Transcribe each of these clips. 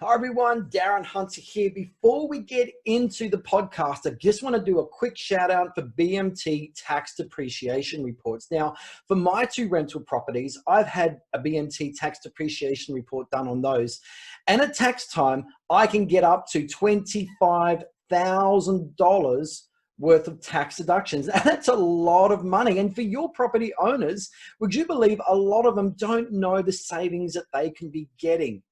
Hi everyone, Darren Hunter here. Before we get into the podcast, I just want to do a quick shout out for BMT tax depreciation reports. Now, for my two rental properties, I've had a BMT tax depreciation report done on those. And at tax time, I can get up to $25,000 worth of tax deductions. That's a lot of money. And for your property owners, would you believe a lot of them don't know the savings that they can be getting?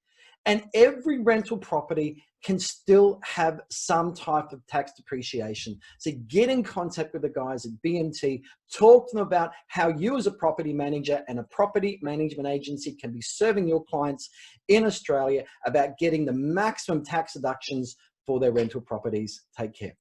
And every rental property can still have some type of tax depreciation. So get in contact with the guys at BMT, talk to them about how you as a property manager and a property management agency can be serving your clients in Australia about getting the maximum tax deductions for their rental properties. Take care.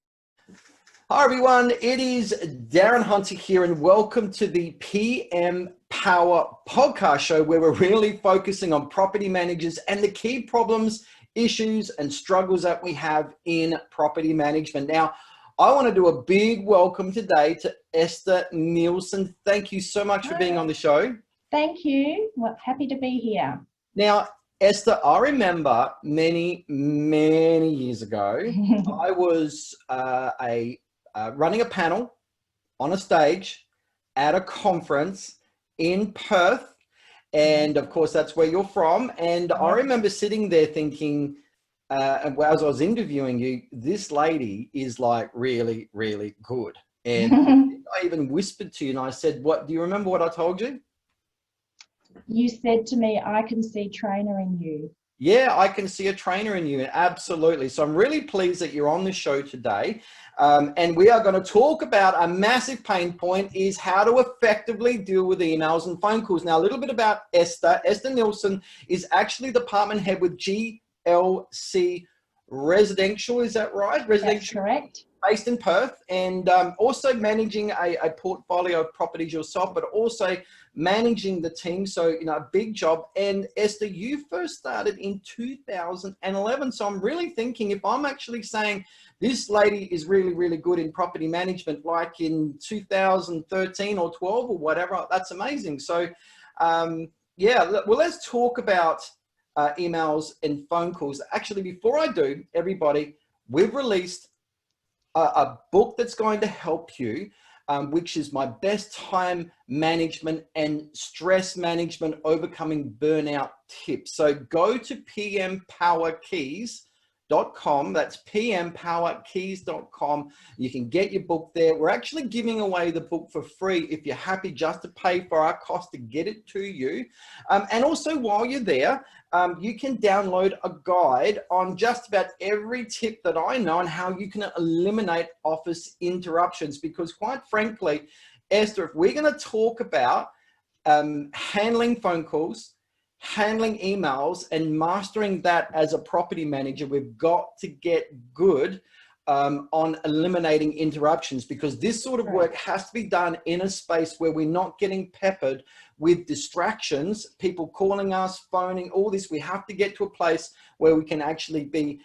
Hi everyone, it is Darren Hunter here and welcome to the PM Power podcast show where we're really focusing on property managers and the key problems, issues and struggles that we have in property management. Now, I want to do a big welcome today to Esther Nilson. Thank you so much for being on the show. Thank you. Well, happy to be here. Now, Esther, I remember many years ago, I was running a panel on a stage at a conference in Perth. And of course, that's where you're from. And I remember sitting there thinking, as I was interviewing you, this lady is like really, really good. And I even whispered to you and I said, do you remember what I told you? You said to me, I can see trainer in you. Yeah, I can see a trainer in you. Absolutely. So I'm really pleased that you're on the show today. And we are going to talk about a massive pain point is how to effectively deal with emails and phone calls. Now, a little bit about Esther. Esther Nilson is actually department head with GLC Residential. Is that right? Residential. That's correct. Based in Perth, and also managing a portfolio of properties yourself, but also managing the team. So, a big job. And Esther, you first started in 2011. So I'm really thinking if I'm actually saying this lady is really, really good in property management, like in 2013 or 12 or whatever, that's amazing. So, yeah, well, let's talk about emails and phone calls. Actually, before I do, everybody, we've released a book that's going to help you, which is my best time management and stress management overcoming burnout tips. So go to pmpowerkeys.com. That's pmpowerkeys.com. You can get your book there. We're actually giving away the book for free if you're happy just to pay for our cost to get it to you. And also while you're there, you can download a guide on just about every tip that I know on how you can eliminate office interruptions. Because quite frankly, Esther, if we're going to talk about handling phone calls, handling emails and mastering that as a property manager, we've got to get good on eliminating interruptions, because this sort of work has to be done in a space where we're not getting peppered with distractions, people calling us, phoning, all this. We have to get to a place where we can actually be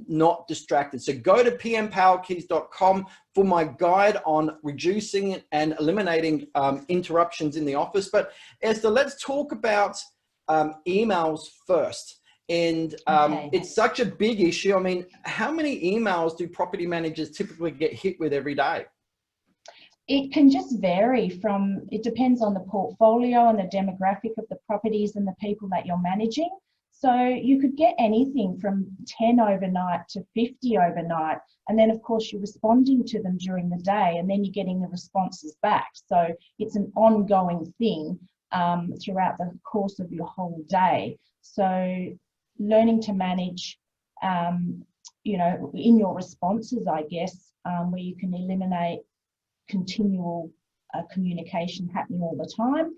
not distracted. So go to pmpowerkeys.com for my guide on reducing and eliminating interruptions in the office. But Esther, let's talk about emails first. And it's such a big issue. I mean, how many emails do property managers typically get hit with every day? It can just vary it depends on the portfolio and the demographic of the properties and the people that you're managing. So you could get anything from 10 overnight to 50 overnight. And then of course you're responding to them during the day and then you're getting the responses back. So it's an ongoing thing throughout the course of your whole day. So learning to manage, in your responses, I guess, where you can eliminate continual communication happening all the time.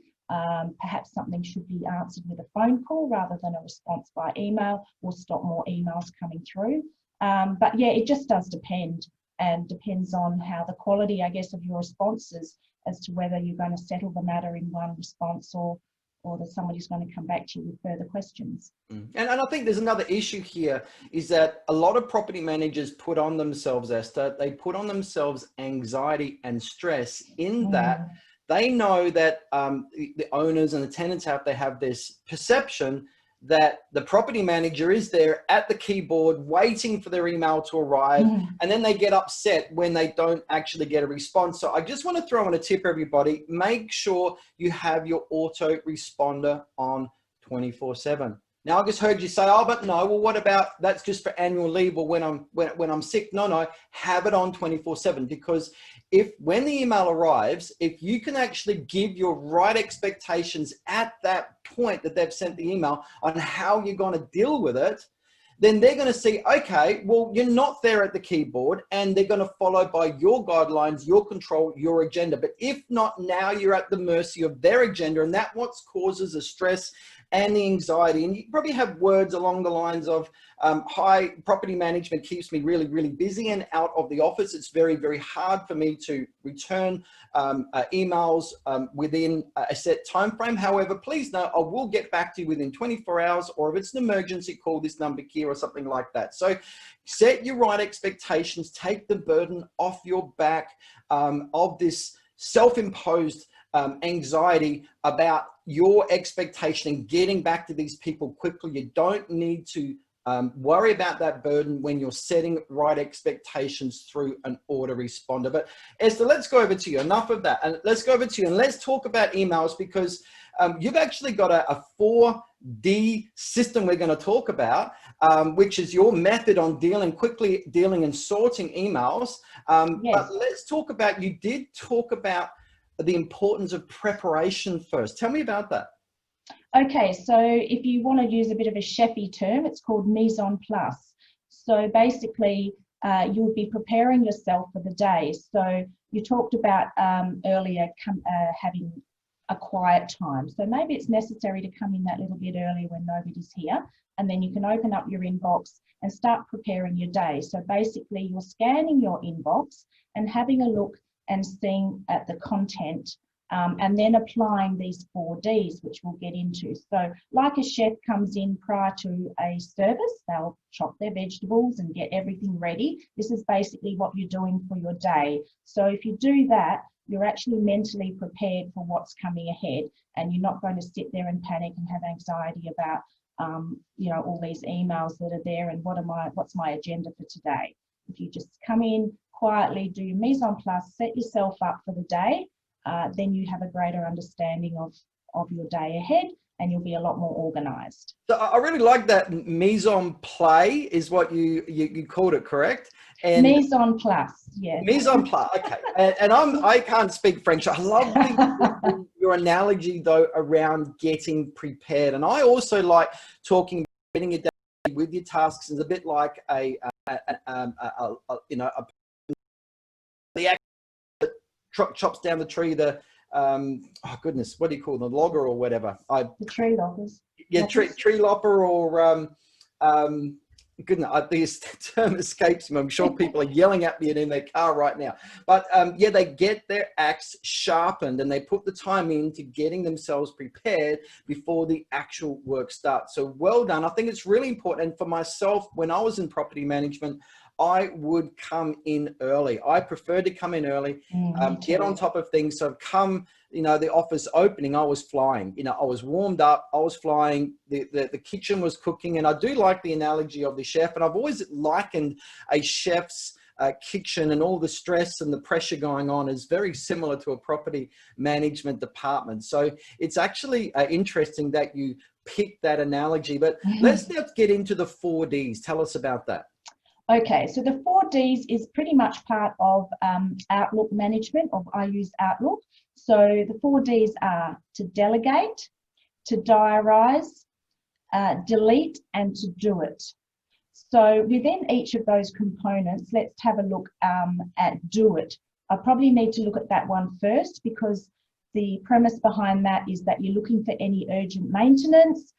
Perhaps something should be answered with a phone call rather than a response by email, or stop more emails coming through. But yeah, it just does depend, and depends on how the quality, I guess, of your responses as to whether you're going to settle the matter in one response or that somebody's going to come back to you with further questions. And I think there's another issue here is that a lot of property managers put on themselves, Esther, they put on themselves anxiety and stress in that they know that the owners and the tenants they have this perception that the property manager is there at the keyboard waiting for their email to arrive, and then they get upset when they don't actually get a response. So I just want to throw in a tip, everybody. Make sure you have your autoresponder on 24/7. Now, I just heard you say, oh, but no, well, what about that's just for annual leave or when I'm sick? No, have it on 24/7, because when the email arrives, if you can actually give your right expectations at that point that they've sent the email on how you're going to deal with it, then they're going to see, okay, well, you're not there at the keyboard, and they're going to follow by your guidelines, your control, your agenda. But if not, now you're at the mercy of their agenda, and that's what causes the stress and the anxiety. And you probably have words along the lines of, hi, property management keeps me really, really busy and out of the office. It's very, very hard for me to return emails within a set time frame. However, please know I will get back to you within 24 hours, or if it's an emergency, call this number here or something like that. So set your right expectations, take the burden off your back of this self-imposed anxiety about your expectation and getting back to these people quickly. You don't need to worry about that burden when you're setting right expectations through an autoresponder. But Esther, let's go over to you. Enough of that. And let's go over to you and let's talk about emails, because you've actually got a 4D system we're going to talk about, which is your method on quickly dealing and sorting emails. Yes. But let's talk about, you did talk about the importance of preparation first. Tell me about that. Okay, so if you want to use a bit of a chefy term, it's called mise en place. So basically, you'll be preparing yourself for the day. So you talked about earlier having a quiet time. So maybe it's necessary to come in that little bit earlier when nobody's here, and then you can open up your inbox and start preparing your day. So basically, you're scanning your inbox and having a look and seeing at the content, and then applying these 4Ds, which we'll get into. So like a chef comes in prior to a service, they'll chop their vegetables and get everything ready. This is basically what you're doing for your day. So if you do that, you're actually mentally prepared for what's coming ahead, and you're not going to sit there and panic and have anxiety about all these emails that are there and what's my agenda for today. If you just come in quietly, do your mise en place, set yourself up for the day, then you have a greater understanding of your day ahead, and you'll be a lot more organised. So I really like that. Mise en play is what you called it, correct? And mise en place, yeah. Mise en place, okay. And I can't speak French. I love your analogy though around getting prepared. And I also like talking about getting your day with your tasks is a bit like the act that chops down the tree, oh goodness, what do you call them, the logger or whatever? The tree loppers. Yeah, tree lopper, or goodness, this term escapes me. I'm sure people are yelling at me in their car right now. But yeah, they get their axe sharpened and they put the time into getting themselves prepared before the actual work starts. So well done. I think it's really important. And for myself, when I was in property management, I would come in early. I preferred to come in early, get on top of things. So come, the office opening, I was flying. I was warmed up, I was flying, the kitchen was cooking. And I do like the analogy of the chef. And I've always likened a chef's kitchen and all the stress and the pressure going on is very similar to a property management department. So it's actually interesting that you picked that analogy. But let's now get into the 4Ds. Tell us about that. Okay, so the 4Ds is pretty much part of Outlook management, I use Outlook. So the 4Ds are to delegate, to diarise, delete, and to do it. So within each of those components, let's have a look at do it. I probably need to look at that one first, because the premise behind that is that you're looking for any urgent maintenance,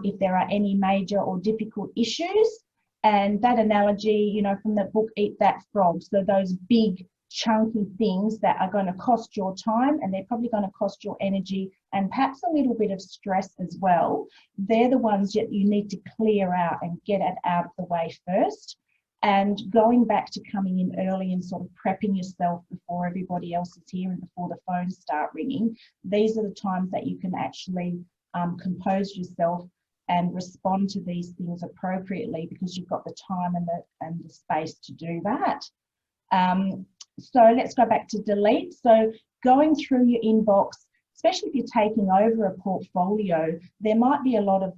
if there are any major or difficult issues. And that analogy, from the book Eat That Frog, so those big chunky things that are going to cost your time, and they're probably going to cost your energy and perhaps a little bit of stress as well. They're the ones that you need to clear out and get it out of the way first. And going back to coming in early and sort of prepping yourself before everybody else is here and before the phones start ringing, these are the times that you can actually compose yourself and respond to these things appropriately because you've got the time and the space to do that. So let's go back to delete. So going through your inbox, especially if you're taking over a portfolio, there might be a lot of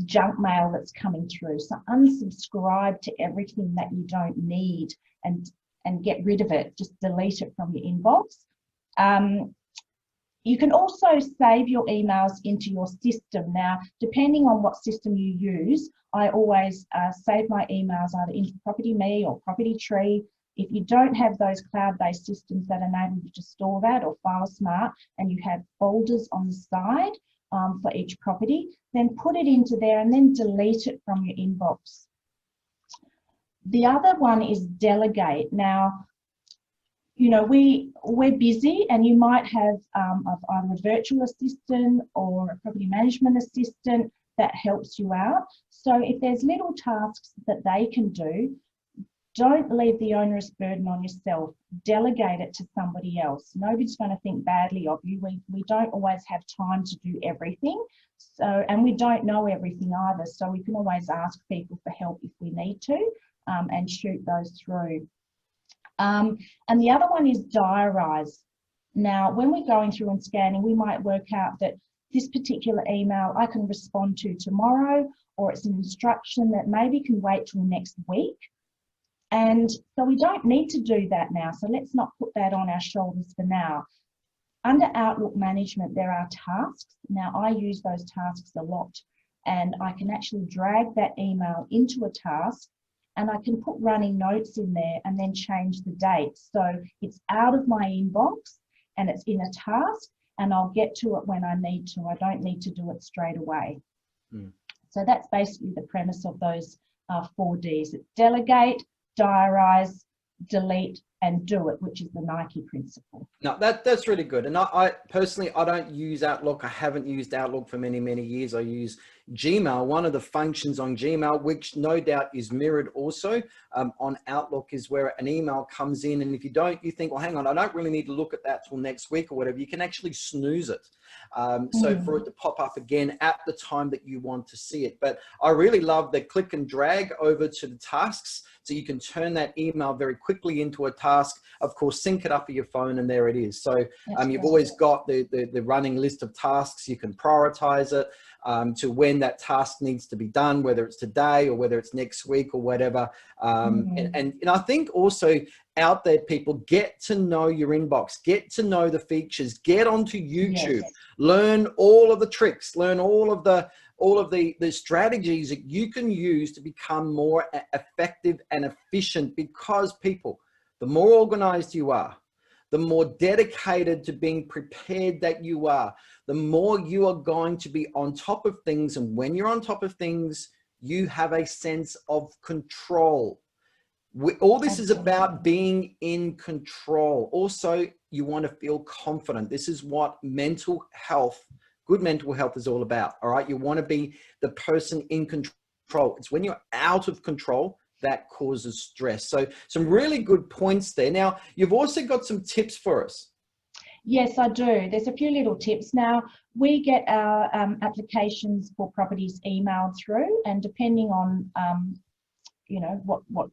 junk mail that's coming through. So unsubscribe to everything that you don't need and get rid of it. Just delete it from your inbox. You can also save your emails into your system. Now, depending on what system you use, I always save my emails either into Property Me or Property Tree. If you don't have those cloud-based systems that enable you to store that, or FileSmart, and you have folders on the side for each property, then put it into there and then delete it from your inbox. The other one is Delegate. Now, you know, we're busy, and you might have either a virtual assistant or a property management assistant that helps you out. So if there's little tasks that they can do, don't leave the onerous burden on yourself. Delegate it to somebody else. Nobody's going to think badly of you. We don't always have time to do everything. So, and we don't know everything either. So we can always ask people for help if we need to, and shoot those through. And the other one is diarise. Now, when we're going through and scanning, we might work out that this particular email I can respond to tomorrow, or it's an instruction that maybe can wait till next week. And so we don't need to do that now. So let's not put that on our shoulders for now. Under Outlook management, there are tasks. Now, I use those tasks a lot, and I can actually drag that email into a task, and I can put running notes in there and then change the date. So it's out of my inbox and it's in a task, and I'll get to it when I need to. I don't need to do it straight away. So that's basically the premise of those 4 Ds. It's delegate, diarise, delete, and do it, which is the Nike principle. No, that's really good. And I personally, I don't use Outlook. I haven't used Outlook for many, many years. I use Gmail. One of the functions on Gmail, which no doubt is mirrored also on Outlook, is where an email comes in. And if you don't, you think, well, hang on, I don't really need to look at that till next week or whatever. You can actually snooze it. So for it to pop up again at the time that you want to see it. But I really love the click and drag over to the tasks. So you can turn that email very quickly into a task, of course, sync it up with your phone, and there it is. So you've always got the running list of tasks. You can prioritize it to when that task needs to be done, whether it's today or whether it's next week or whatever. And I think also out there, people, get to know your inbox, get to know the features, get onto YouTube, learn all of the tricks, learn all of the strategies that you can use to become more effective and efficient. Because people, the more organized you are, the more dedicated to being prepared that you are, the more you are going to be on top of things. And when you're on top of things, you have a sense of control. All this is about being in control. Also, you want to feel confident. This is what mental health, good mental health, is all about. All right. You want to be the person in control. It's when you're out of control that causes stress. So some really good points there. Now, you've also got some tips for us. Yes, I do. There's a few little tips. Now, we get our applications for properties emailed through, and depending on, you know, what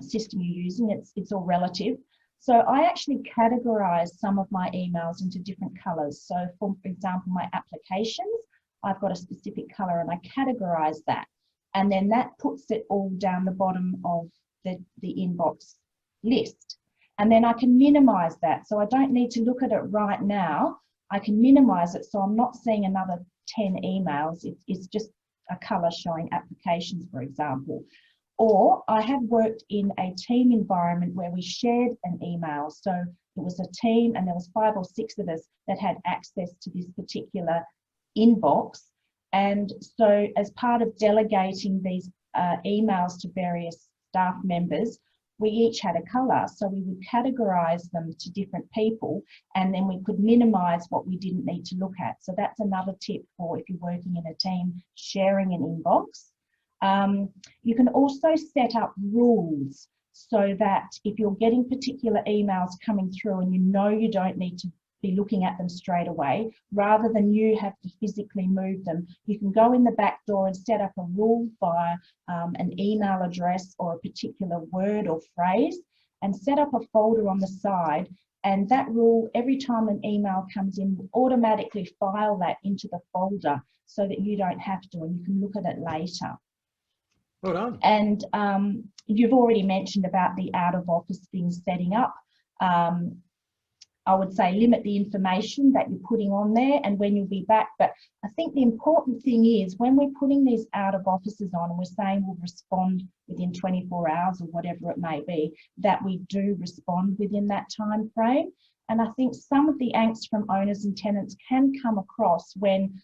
system you're using, it's all relative. So I actually categorize some of my emails into different colors. So for example, my applications, I've got a specific color, and I categorize that. And then that puts it all down the bottom of the inbox list. And then I can minimize that. So I don't need to look at it right now. I can minimize it so I'm not seeing another 10 emails. It's just a color showing applications, for example. Or I have worked in a team environment where we shared an email. So it was a team, and there was 5 or 6 of us that had access to this particular inbox. And so as part of delegating these emails to various staff members, we each had a color. So we would categorize them to different people, and then we could minimize what we didn't need to look at. So that's another tip for if you're working in a team sharing an inbox. You can also set up rules so that if you're getting particular emails coming through and you know you don't need to be looking at them straight away, rather than you have to physically move them. You can go in the back door and set up a rule via an email address or a particular word or phrase, and set up a folder on the side. And that rule, every time an email comes in, will automatically file that into the folder so that you don't have to, and you can look at it later. Well done. And you've already mentioned about the out of office things setting up. I would say limit the information that you're putting on there and when you'll be back. But I think the important thing is when we're putting these out of offices on and we're saying we'll respond within 24 hours or whatever it may be, that we do respond within that time frame. And I think some of the angst from owners and tenants can come across when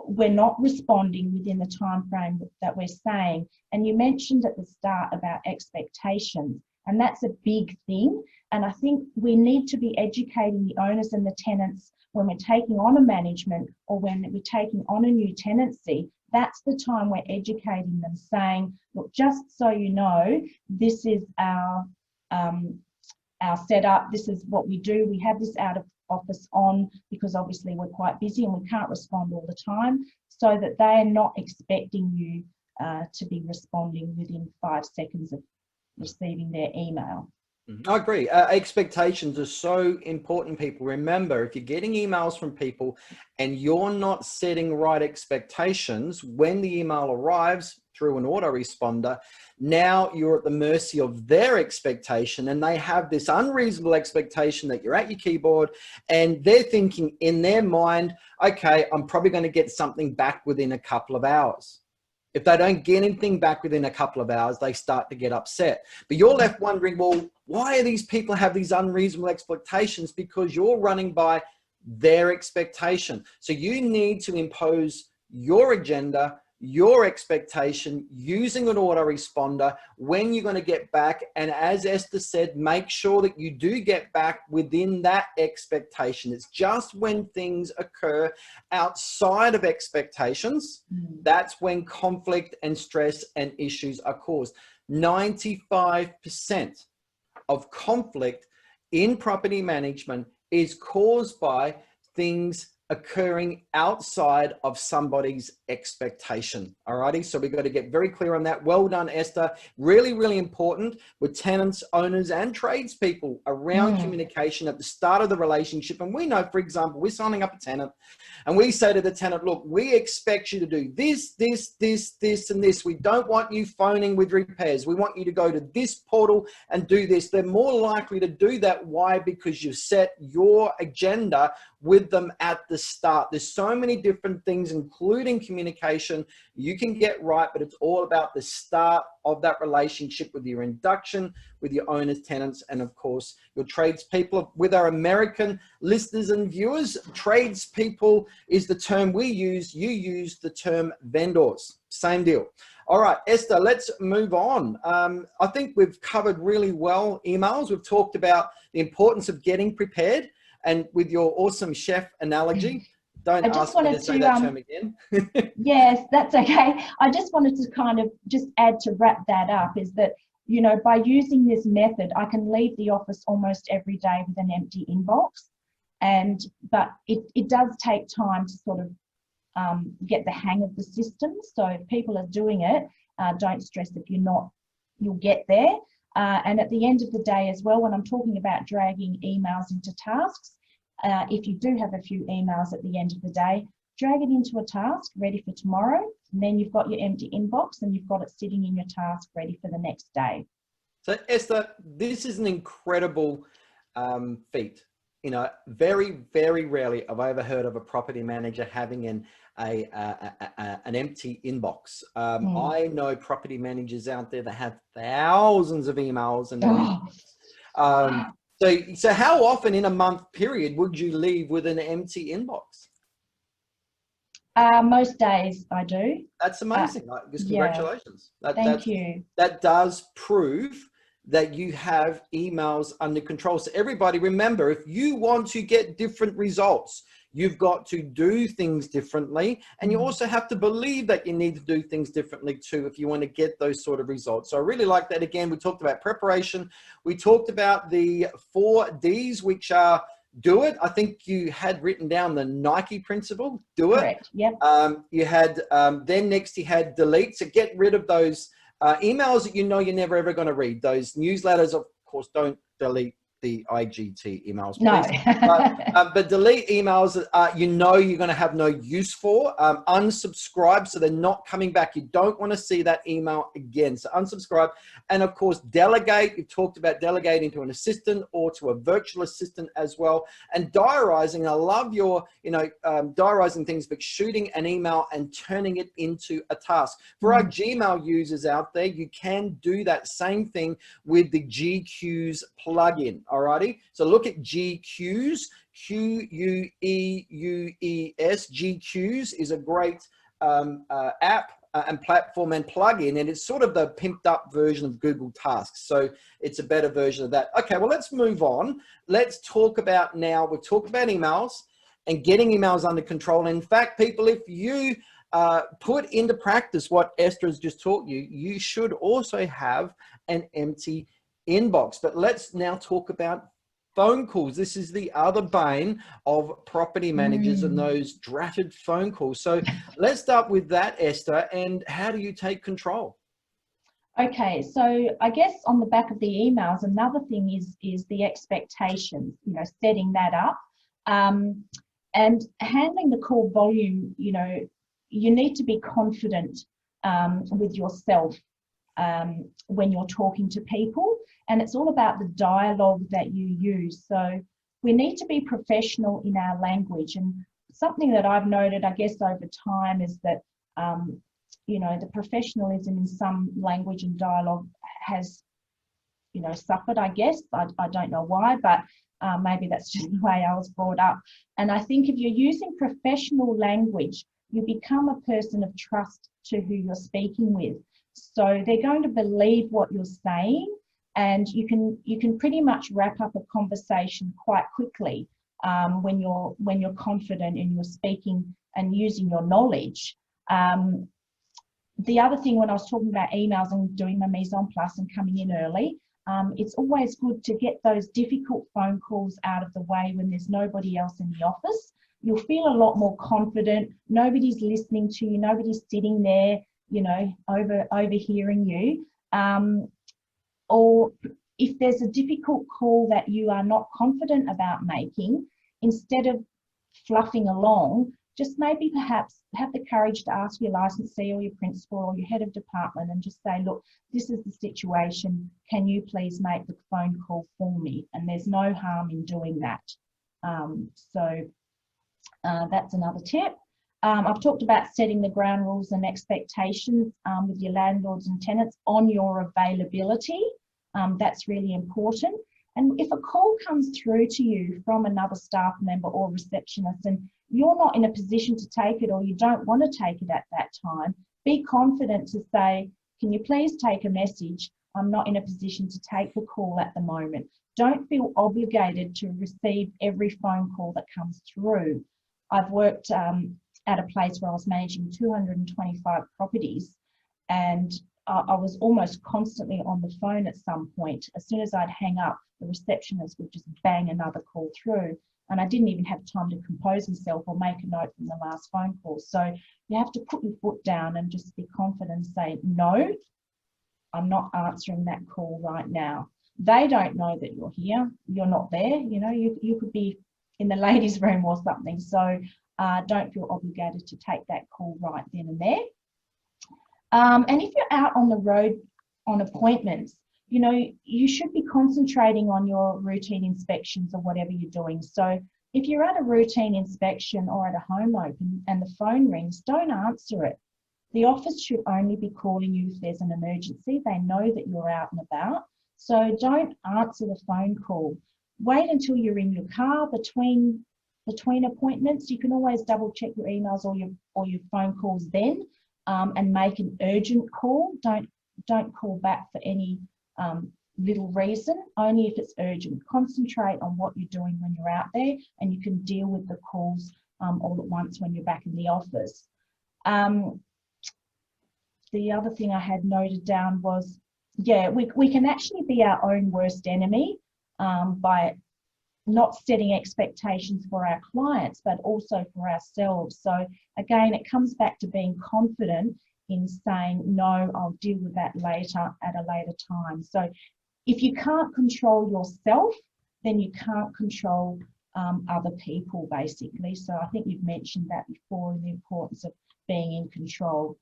we're not responding within the time frame that we're saying. And you mentioned at the start about expectations, and that's a big thing. And I think we need to be educating the owners and the tenants when we're taking on a management or when we're taking on a new tenancy. That's the time we're educating them, saying, look, just so you know, this is our setup, this is what we do. We have this out of office on because obviously we're quite busy and we can't respond all the time, so that they're not expecting you to be responding within 5 seconds of receiving their email. I agree. Expectations are so important, people. Remember, if you're getting emails from people and you're not setting right expectations, when the email arrives through an autoresponder, now you're at the mercy of their expectation, and they have this unreasonable expectation that you're at your keyboard and they're thinking in their mind, okay, I'm probably going to get something back within a couple of hours. If they don't get anything back within a couple of hours, they start to get upset. But you're left wondering, well, why do these people have these unreasonable expectations? Because you're running by their expectation. So you need to impose your agenda, your expectation, using an autoresponder when you're going to get back. And as Esther said, make sure that you do get back within that expectation. It's just when things occur outside of expectations, that's when conflict and stress and issues are caused. 95% of conflict in property management is caused by things occurring outside of somebody's expectation. Alrighty, so we've got to get very clear on that. Well done, Esther. Really, really important with tenants, owners, and tradespeople around communication at the start of the relationship. And we know, for example, we're signing up a tenant and we say to the tenant, look, we expect you to do this, this, this, this, and this. We don't want you phoning with repairs. We want you to go to this portal and do this. They're more likely to do that. Why? Because you've set your agenda with them at the start. There's so many different things, including communication, you can get right, but it's all about the start of that relationship with your induction, with your owners, tenants, and of course, your tradespeople. With our American listeners and viewers, tradespeople is the term we use. You use the term vendors. Same deal. All right, Esther, let's move on. I think we've covered really well emails. We've talked about the importance of getting prepared. And with your awesome chef analogy, don't ask me to say that term again. Yes, that's okay. I just wanted to kind of just add to wrap that up is that, you know, by using this method, I can leave the office almost every day with an empty inbox. But it does take time to sort of get the hang of the system. So if people are doing it, don't stress if you're not, you'll get there. And at the end of the day as well, when I'm talking about dragging emails into tasks, if you do have a few emails at the end of the day, drag it into a task ready for tomorrow. And then you've got your empty inbox and you've got it sitting in your task ready for the next day. So Esther, this is an incredible feat. You know, very, very rarely have I ever heard of a property manager having an empty inbox. I know property managers out there that have thousands of emails and so how often in a month period would you leave with an empty inbox? Most days I do. That's amazing. Congratulations. Thank you. That does prove that you have emails under control. So everybody remember, if you want to get different results, you've got to do things differently. And you also have to believe that you need to do things differently too, if you want to get those sort of results. So I really like that. Again, we talked about preparation. We talked about the 4 Ds, which are do it. I think you had written down the Nike principle, do it. Correct, yep. You had, then next you had delete. So get rid of those emails that you know you're never ever going to read. Those newsletters, of course, don't delete the IGT emails, please. No. But delete emails that you know you're going to have no use for. Unsubscribe, so they're not coming back. You don't want to see that email again. So unsubscribe. And of course, delegate. You've talked about delegating to an assistant or to a virtual assistant as well. And diarizing. I love your, diarizing things, but shooting an email and turning it into a task. For our Gmail users out there, you can do that same thing with the GQs plugin. Alrighty, so look at GQs, Queueus. GQs is a great app and platform and plugin, and it's sort of the pimped up version of Google Tasks. So it's a better version of that. Okay, well, let's move on. Let's talk about now, we've talked about emails and getting emails under control. In fact, people, if you put into practice what Esther has just taught you, you should also have an empty inbox. But let's now talk about phone calls. This is the other bane of property managers and those dratted phone calls. So let's start with that, Esther. And how do you take control? Okay, so I guess on the back of the emails, another thing is the expectations, setting that up, and handling the call volume. You need to be confident with yourself when you're talking to people, and it's all about the dialogue that you use. So we need to be professional in our language, and something that I've noted, I guess, over time is that the professionalism in some language and dialogue has suffered, I guess. I don't know why, but maybe that's just the way I was brought up. And I think if you're using professional language, you become a person of trust to who you're speaking with. So they're going to believe what you're saying, and you can pretty much wrap up a conversation quite quickly when you're confident and you're speaking and using your knowledge. The other thing, when I was talking about emails and doing my mise en place and coming in early, it's always good to get those difficult phone calls out of the way when there's nobody else in the office. You'll feel a lot more confident. Nobody's listening to you. Nobody's sitting there, overhearing you. Or if there's a difficult call that you are not confident about making, instead of fluffing along, just maybe perhaps have the courage to ask your licensee or your principal or your head of department and just say, look, this is the situation. Can you please make the phone call for me? And there's no harm in doing that. That's another tip. I've talked about setting the ground rules and expectations with your landlords and tenants on your availability. That's really important. And if a call comes through to you from another staff member or receptionist and you're not in a position to take it, or you don't want to take it at that time, be confident to say, can you please take a message? I'm not in a position to take the call at the moment. Don't feel obligated to receive every phone call that comes through. I've worked at a place where I was managing 225 properties, and I was almost constantly on the phone at some point. As soon as I'd hang up, the receptionist would just bang another call through, and I didn't even have time to compose myself or make a note from the last phone call. So you have to put your foot down and just be confident and say, no, I'm not answering that call right now. They don't know that you're here. You're not there. You could be in the ladies' room or something. So don't feel obligated to take that call right then and there. And if you're out on the road on appointments, you should be concentrating on your routine inspections or whatever you're doing. So if you're at a routine inspection or at a home open and the phone rings, don't answer it. The office should only be calling you if there's an emergency. They know that you're out and about. So don't answer the phone call. Wait until you're in your car between appointments. You can always double check your emails or your phone calls then, and make an urgent call. Don't call back for any little reason, only if it's urgent. Concentrate on what you're doing when you're out there, and you can deal with the calls all at once when you're back in the office. The other thing I had noted down was, we can actually be our own worst enemy by not setting expectations for our clients, but also for ourselves. So again, it comes back to being confident in saying, no, I'll deal with that later at a later time. So if you can't control yourself, then you can't control other people, basically. So I think you've mentioned that before, and the importance of being in control.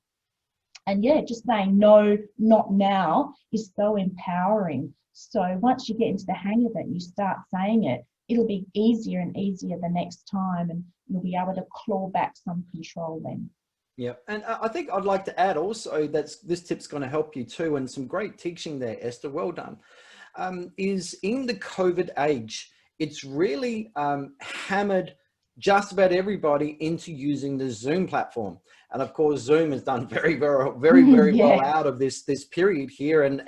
And yeah, just saying no, not now is so empowering. So once you get into the hang of it, you start saying it, it'll be easier and easier the next time, and you'll be able to claw back some control then. Yeah, and I think I'd like to add also that this tip's going to help you too, and some great teaching there, Esther, well done, is in the COVID age, it's really hammered just about everybody into using the Zoom platform. And of course, Zoom has done very well out of this period here, and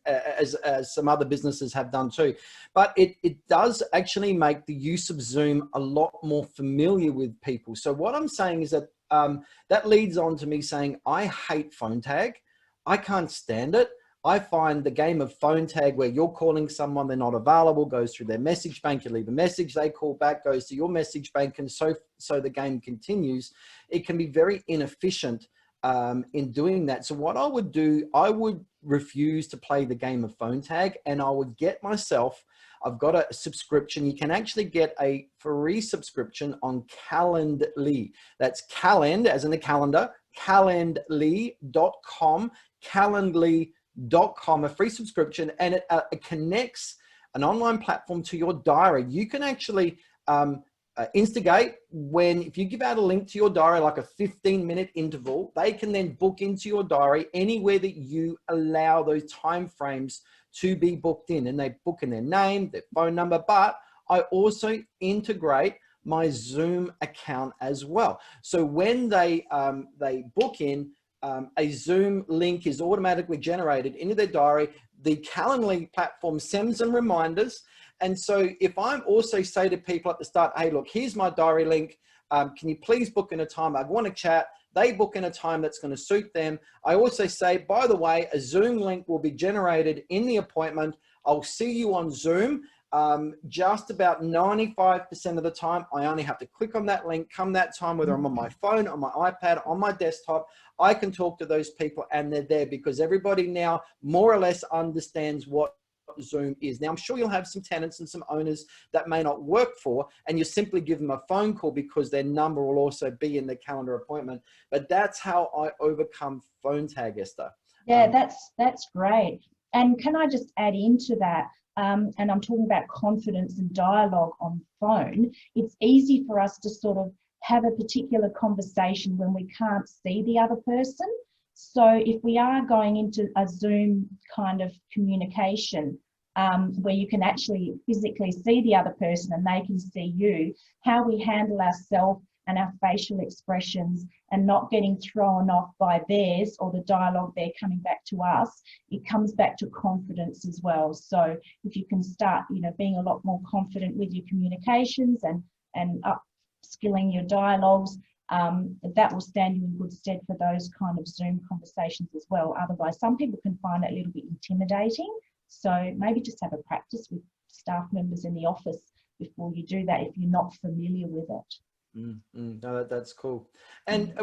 as some other businesses have done too. But it does actually make the use of Zoom a lot more familiar with people. So what I'm saying is that that leads on to me saying, I hate phone tag. I can't stand it. I find the game of phone tag where you're calling someone, they're not available, goes through their message bank, you leave a message, they call back, goes to your message bank, and so the game continues. It can be very inefficient in doing that. So what I would do, I would refuse to play the game of phone tag, and I would get myself, I've got a subscription. You can actually get a free subscription on Calendly. That's Calend, as in the calendar, calendly.com, calendly.com, a free subscription, and it connects an online platform to your diary. You can actually instigate if you give out a link to your diary, like a 15-minute interval, they can then book into your diary anywhere that you allow those time frames to be booked in, and they book in their name, their phone number. But I also integrate my Zoom account as well. So when they book in, a Zoom link is automatically generated into their diary. The Calendly platform sends them reminders. And so if I'm also say to people at the start, hey, look, here's my diary link. Can you please book in a time? I want to chat. They book in a time that's going to suit them. I also say, by the way, a Zoom link will be generated in the appointment. I'll see you on Zoom. Just about 95% of the time, I only have to click on that link, come that time, whether I'm on my phone, on my iPad, on my desktop, I can talk to those people, and they're there because everybody now more or less understands what Zoom is. Now, I'm sure you'll have some tenants and some owners that may not work for, and you simply give them a phone call because their number will also be in the calendar appointment. But that's how I overcome phone tag, Esther. Yeah, that's great. And can I just add into that? And I'm talking about confidence and dialogue on phone. It's easy for us to sort of have a particular conversation when we can't see the other person. So if we are going into a Zoom kind of communication where you can actually physically see the other person and they can see you, how we handle ourselves and our facial expressions and not getting thrown off by theirs or the dialogue they're coming back to us, it comes back to confidence as well. So if you can start, being a lot more confident with your communications and upskilling your dialogues, that will stand you in good stead for those kind of Zoom conversations as well. Otherwise, some people can find it a little bit intimidating. So maybe just have a practice with staff members in the office before you do that if you're not familiar with it. No, that's cool. And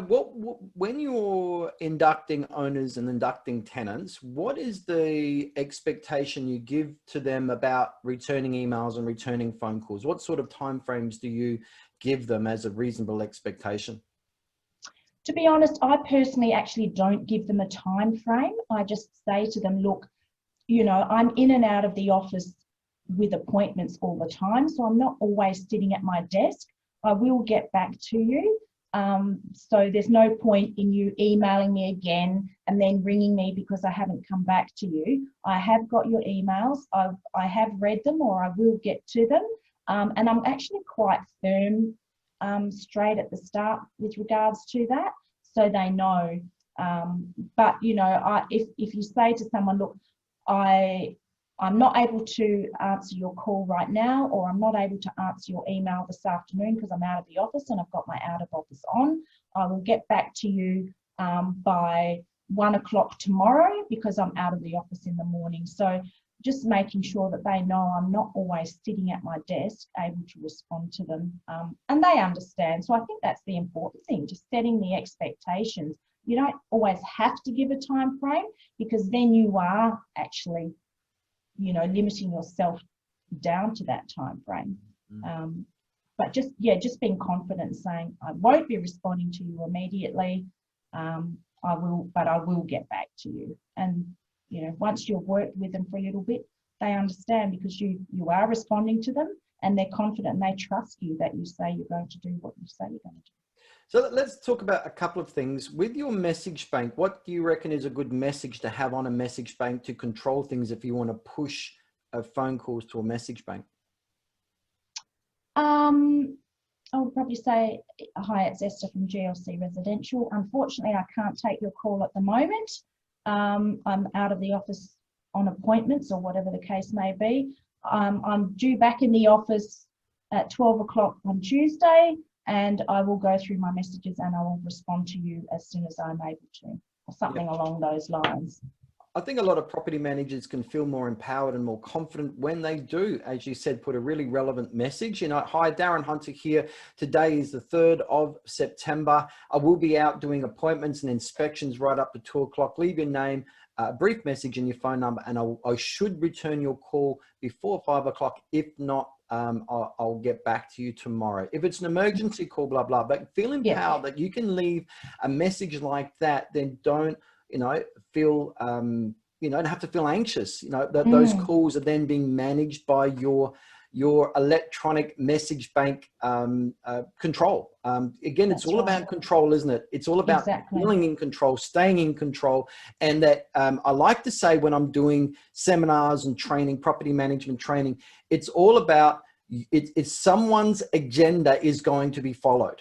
when you're inducting owners and inducting tenants, what is the expectation you give to them about returning emails and returning phone calls? What sort of timeframes do you give them as a reasonable expectation? To be honest, I personally actually don't give them a time frame. I just say to them, look, I'm in and out of the office with appointments all the time, so I'm not always sitting at my desk. I will get back to you. So there's no point in you emailing me again and then ringing me because I haven't come back to you. I have got your emails. I have read them, or I will get to them. And I'm actually quite firm straight at the start with regards to that, so they know. But, if you say to someone, look, I'm not able to answer your call right now, or I'm not able to answer your email this afternoon because I'm out of the office and I've got my out of office on. I will get back to you by 1 o'clock tomorrow because I'm out of the office in the morning. So just making sure that they know I'm not always sitting at my desk able to respond to them, and they understand. So I think that's the important thing, just setting the expectations. You don't always have to give a time frame, because then you are actually, you know, limiting yourself down to that time frame. But just being confident and saying, I won't be responding to you immediately. I will get back to you. And, you know, once you've worked with them for a little bit, they understand, because you are responding to them, and they're confident and they trust you that you say you're going to do what you say you're going to do. So let's talk about a couple of things. With your message bank, what do you reckon is a good message to have on a message bank to control things if you want to push phone calls to a message bank? I would probably say, hi, it's Esther from GLC Residential. Unfortunately, I can't take your call at the moment. I'm out of the office on appointments or whatever the case may be. I'm due back in the office at 12 o'clock on Tuesday, and I will go through my messages and I will respond to you as soon as I'm able to, or something along those lines. I think a lot of property managers can feel more empowered and more confident when they do, as you said, put a really relevant message. You know, hi, Darren Hunter here. Today is the 3rd of September. I will be out doing appointments and inspections right up to 2 o'clock. Leave your name, a brief message and your phone number, and I should return your call before 5 o'clock. If not, I'll get back to you tomorrow. If it's an emergency call, blah, blah, but feel empowered that you can leave a message like that, then don't, you know, feel, you know, don't have to feel anxious, you know, that those calls are then being managed by your electronic message bank control. Again, it's all about control, isn't it? It's all about feeling in control, staying in control. And that I like to say when I'm doing seminars and training, property management training, it's all about, it's someone's agenda is going to be followed.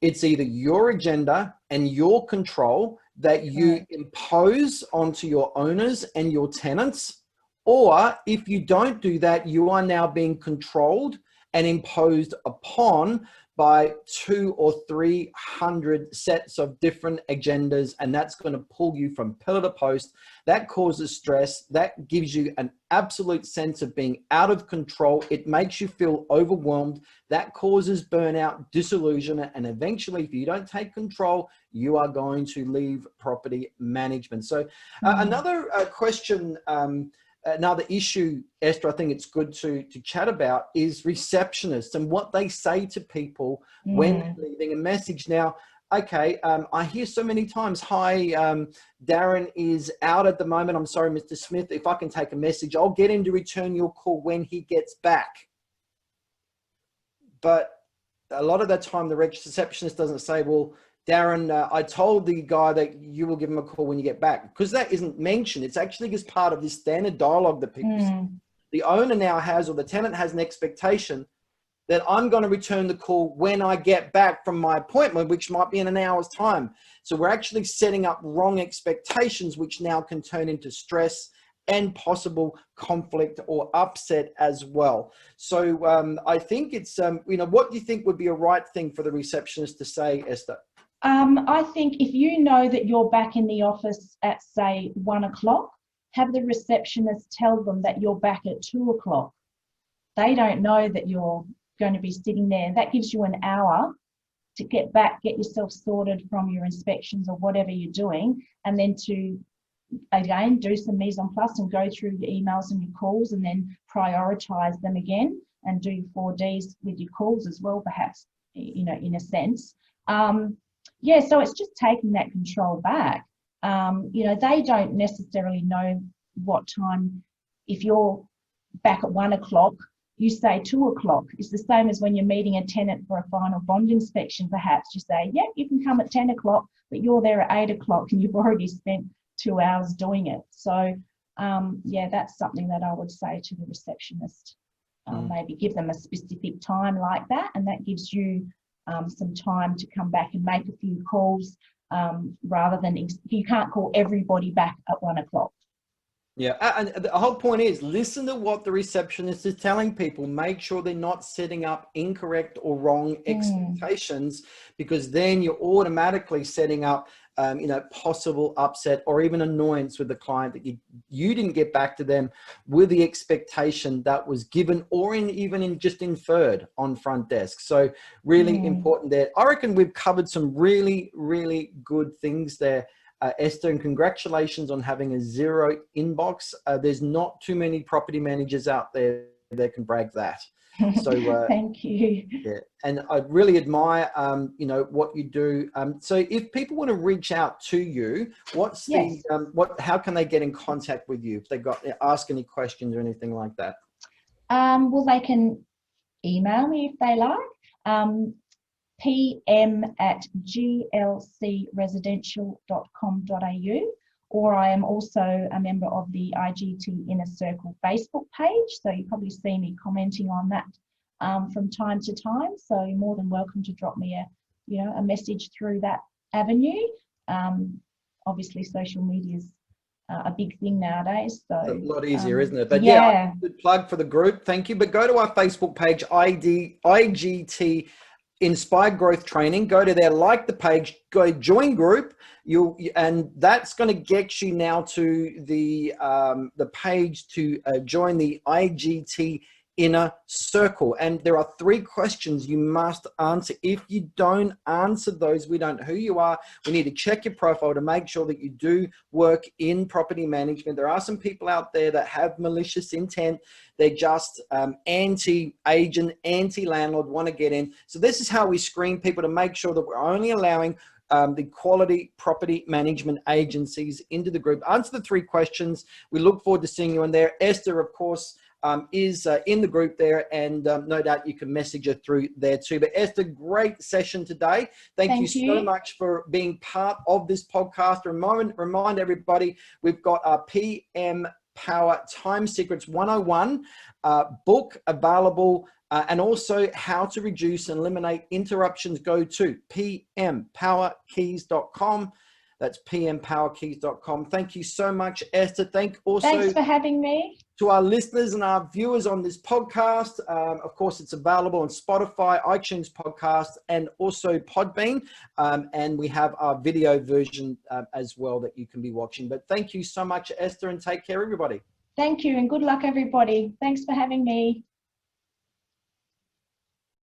It's either your agenda and your control that you impose onto your owners and your tenants, or if you don't do that, you are now being controlled and imposed upon by 200 or 300 sets of different agendas, and that's going to pull you from pillar to post. That causes stress. That gives you an absolute sense of being out of control. It makes you feel overwhelmed. That causes burnout, disillusionment, and eventually, if you don't take control, you are going to leave property management. So another question, another issue, Esther, I think it's good to chat about is receptionists and what they say to people when they're leaving a message. Now, okay, I hear so many times, hi, Darren is out at the moment. I'm sorry, Mr. Smith, if I can take a message, I'll get him to return your call when he gets back. But a lot of the time, the receptionist doesn't say, well, Darren, I told the guy that you will give him a call when you get back, because that isn't mentioned. It's actually just part of this standard dialogue that people say. The owner now has, or the tenant has, an expectation that I'm going to return the call when I get back from my appointment, which might be in an hour's time. So we're actually setting up wrong expectations, which now can turn into stress and possible conflict or upset as well. So I think it's, you know, what do you think would be a right thing for the receptionist to say, Esther? I think if you know that you're back in the office at, say, 1 o'clock, have the receptionist tell them that you're back at 2 o'clock. They don't know that you're going to be sitting there. That gives you an hour to get back, get yourself sorted from your inspections or whatever you're doing, and then to, again, do some mise en place and go through your emails and your calls, and then prioritize them again and do 4Ds with your calls as well, perhaps, you know, in a sense. Yeah, so it's just taking that control back. You know, they don't necessarily know what time. If you're back at 1 o'clock, you say 2 o'clock. It's the same as when you're meeting a tenant for a final bond inspection, perhaps. You say, yeah, you can come at 10 o'clock, but you're there at 8 o'clock and you've already spent 2 hours doing it. So, yeah, that's something that I would say to the receptionist. Maybe give them a specific time like that, and that gives you some time to come back and make a few calls, rather than, you can't call everybody back at 1 o'clock. Yeah, and the whole point is listen to what the receptionist is telling people. Make sure they're not setting up incorrect or wrong expectations, because then you're automatically setting up you know, possible upset or even annoyance with the client that you didn't get back to them with the expectation that was given or even just inferred on front desk. So really important there. I reckon we've covered some really, really good things there, Esther, and congratulations on having a 0 inbox. There's not too many property managers out there that can brag that. So thank you. Yeah, and I really admire, you know, what you do. So if people want to reach out to you, what's Yes. how can they get in contact with you if they ask any questions or anything like that? Well, they can email me if they like. pm@glcresidential.com.au, or I am also a member of the IGT Inner Circle Facebook page, so you probably see me commenting on that from time to time. So you're more than welcome to drop me a message through that avenue. Obviously, social media is a big thing nowadays. So it's a lot easier, isn't it? But yeah, good plug for the group. Thank you. But go to our Facebook page, IGT Inspired Growth Training. Go to there, like the page, go join group. And that's going to get you now to the page to join the IGT Inner Circle. And there are 3 questions you must answer. If you don't answer those, we don't know who you are. We need to check your profile to make sure that you do work in property management. There are some people out there that have malicious intent. They're just anti-agent, anti-landlord, want to get in. So this is how we screen people to make sure that we're only allowing the quality property management agencies into the group. Answer the 3 questions. We look forward to seeing you in there. Esther, of course, is in the group there, and no doubt you can message her through there too. But Esther, great session today. Thank you so much for being part of this podcast. Remind everybody, we've got our PM Power Time Secrets 101 book available, and also how to reduce and eliminate interruptions. Go to pmpowerkeys.com. That's pmpowerkeys.com. Thank you so much, Esther. Thanks for having me. To our listeners and our viewers on this podcast. Of course, it's available on Spotify, iTunes podcast, and also Podbean. And we have our video version as well that you can be watching. But thank you so much, Esther, and take care, everybody. Thank you, and good luck, everybody. Thanks for having me.